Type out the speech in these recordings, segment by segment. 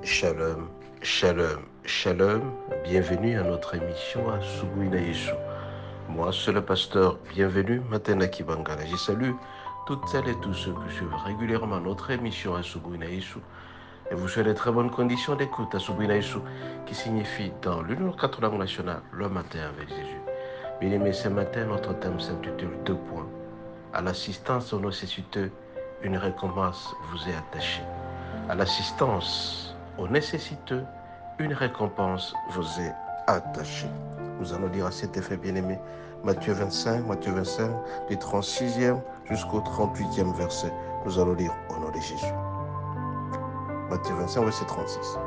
Shalom, shalom, shalom. Bienvenue à notre émission à Suguina Yesu. Moi, c'est le pasteur. Bienvenue, Matena Kibangala. Je salue toutes celles et tous ceux qui suivent régulièrement notre émission à Suguina Yesu. Et vous souhaitez de très bonnes conditions d'écoute à Suguina Yesu, qui signifie dans l'une de nos quatre langues nationales, le matin avec Jésus. Bien aimés, ce matin, notre thème s'intitule 2 points. À l'assistance aux nécessiteux, une récompense vous est attachée. À l'assistance aux nécessiteux, une récompense vous est attachée. Nous allons lire à cet effet, bien-aimé, Matthieu 25, du 36e jusqu'au 38e verset. Nous allons lire au nom de Jésus. Matthieu 25, verset 36.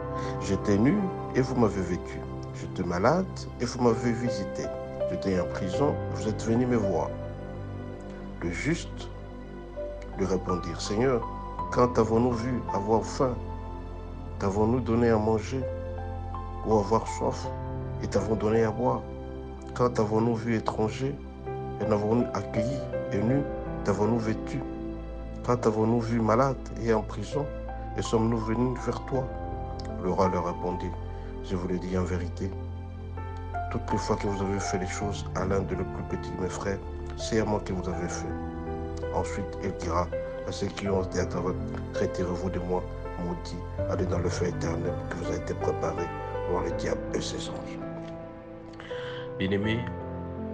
J'étais nu et vous m'avez vécu. J'étais malade et vous m'avez visité. J'étais en prison, vous êtes venu me voir. Le juste lui répondit, Seigneur, quand avons-nous vu avoir faim? T'avons-nous donné à manger ou avoir soif et t'avons donné à boire? Quand t'avons-nous vu étranger et n'avons-nous accueilli et nu, t'avons-nous vêtu? Quand t'avons-nous vu malade et en prison et sommes-nous venus vers toi? Le roi leur répondit, je vous le dis en vérité, toutes les fois que vous avez fait les choses à l'un de nos plus petits de mes frères, c'est à moi que vous avez fait. Ensuite, il dira à ceux qui ont été retirez-vous de moi, maudits, allez dans le feu éternel qui vous a été préparé pour le diable et ses anges. Bien-aimés,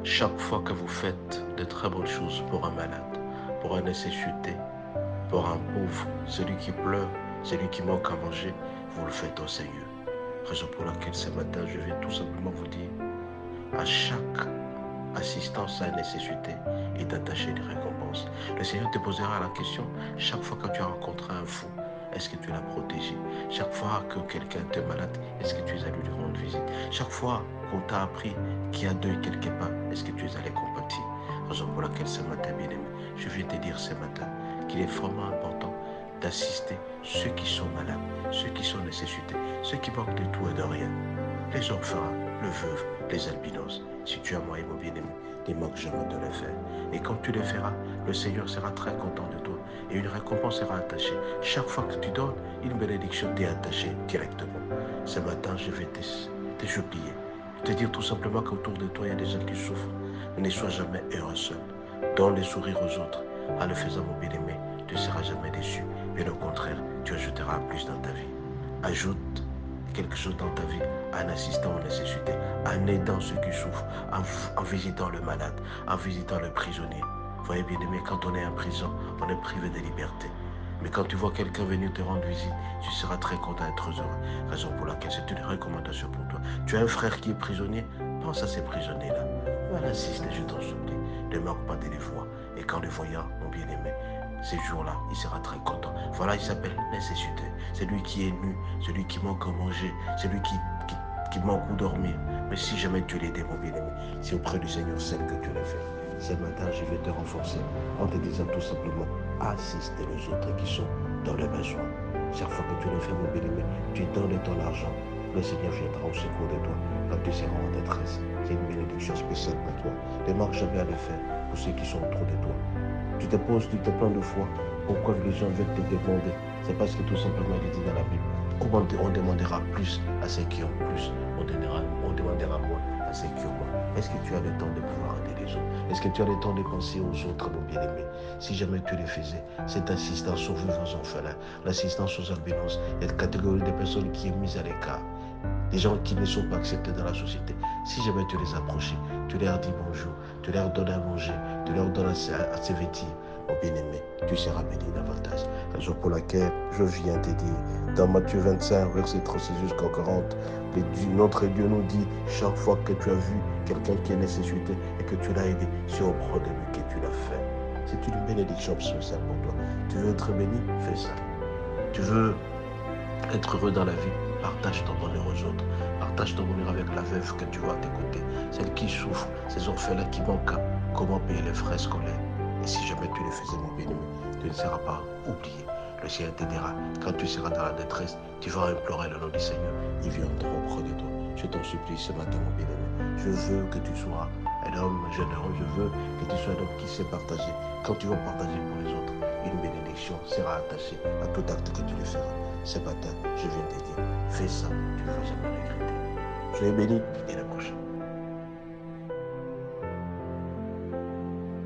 chaque fois que vous faites de très bonnes choses pour un malade, pour un nécessité, pour un pauvre, celui qui pleure, celui qui manque à manger, vous le faites au Seigneur. Raison pour laquelle ce matin, je vais tout simplement vous dire, à chaque assistance à une nécessité et d'attacher une récompense. Le Seigneur te posera la question chaque fois que tu as rencontré un fou. Est-ce que tu l'as protégé? Chaque fois que quelqu'un est malade, est-ce que tu es allé lui rendre visite? Chaque fois qu'on t'a appris qu'il y a deuil quelque part, est-ce que tu es allé compatir? Raison pour laquelle ce matin, bien-aimé, je viens te dire ce matin qu'il est vraiment important d'assister ceux qui sont malades, ceux qui sont nécessités, ceux qui manquent de tout et de rien. Les orphelins, le veuve, les albinos. Si tu as moyen, mon bien-aimé, ne manque jamais de le faire. Et quand tu le feras, le Seigneur sera très content de toi et une récompense sera attachée. Chaque fois que tu donnes, une bénédiction t'est attachée directement. Ce matin, je vais te supplier, te dire tout simplement qu'autour de toi, il y a des gens qui souffrent. Mais ne sois jamais heureux seul. Donne le sourire aux autres. En le faisant, mon bien-aimé, tu ne seras jamais déçu. Bien au contraire, tu ajouteras plus dans ta vie. Ajoute quelque chose dans ta vie en assistant aux nécessités, en aidant ceux qui souffrent, en visitant le malade, en visitant le prisonnier. Voyez bien aimé, quand on est en prison, on est privé de liberté. Mais quand tu vois quelqu'un venir te rendre visite, tu seras très content d'être heureux. Raison pour laquelle c'est une recommandation pour toi. Tu as un frère qui est prisonnier, pense à ces prisonniers-là. Va l'assister, je t'en supplie. Ne manque pas de les voir. Et quand les voyant, mon bien-aimé, ces jours-là, il sera très content. Voilà, il s'appelle nécessité. C'est lui qui est nu, celui qui manque à manger, celui qui manque où dormir. Mais si jamais tu l'aides, mon bien-aimé, c'est auprès du Seigneur seul que tu le fais. Ce matin, je vais te renforcer en te disant tout simplement, assiste les autres qui sont dans le besoin. Chaque fois que tu le fais, mon bien-aimé, tu donnes ton argent. Le Seigneur viendra au secours de toi quand tu seras en détresse. C'est une bénédiction spéciale pour toi. Ne manque jamais à le faire pour ceux qui sont autour de toi. Tu te poses, tu te plains de fois. Pourquoi les gens veulent te demander? C'est parce que tout simplement il est dit dans la Bible. Comment on demandera plus à ceux qui ont plus? On demandera moins à ceux qui ont moins. Est-ce que tu as le temps de pouvoir aider les autres? Est-ce que tu as le temps de penser aux autres, mon bien-aimé? Si jamais tu le faisais, cette assistance aux veuves aux orphelins, l'assistance aux albinos, cette catégorie de personnes qui est mise à l'écart, des gens qui ne sont pas acceptés dans la société. Si jamais tu les approches, tu leur dis bonjour, tu leur donnes à manger, tu leur donnes à se vêtir, mon bien-aimé, tu seras béni davantage. Raison pour laquelle je viens te dire, dans Matthieu 25, verset 36 jusqu'à 40, notre Dieu nous dit, chaque fois que tu as vu quelqu'un qui est nécessité et que tu l'as aidé, c'est auprès de lui que tu l'as fait. C'est une bénédiction spéciale pour toi. Tu veux être béni? Fais ça. Tu veux être heureux dans la vie? Partage ton bonheur aux autres. Partage ton bonheur avec la veuve que tu vois à tes côtés. Celle qui souffre, ces orphelins qui manquent. Comment payer les frais scolaires? Et si jamais tu le faisais, mon bien-aimé, tu ne seras pas oublié. Le Seigneur t'aidera. Quand tu seras dans la détresse, tu vas implorer le nom du Seigneur. Il viendra auprès de toi. Je t'en supplie ce matin, mon bien-aimé. Je veux que tu sois un homme généreux. Je veux que tu sois un homme qui sait partager. Quand tu vas partager pour les autres, une bénédiction sera attachée à tout acte que tu le feras. ce matin, je viens te dire, fais ça, tu ne vas jamais regretter. Soyez bénis et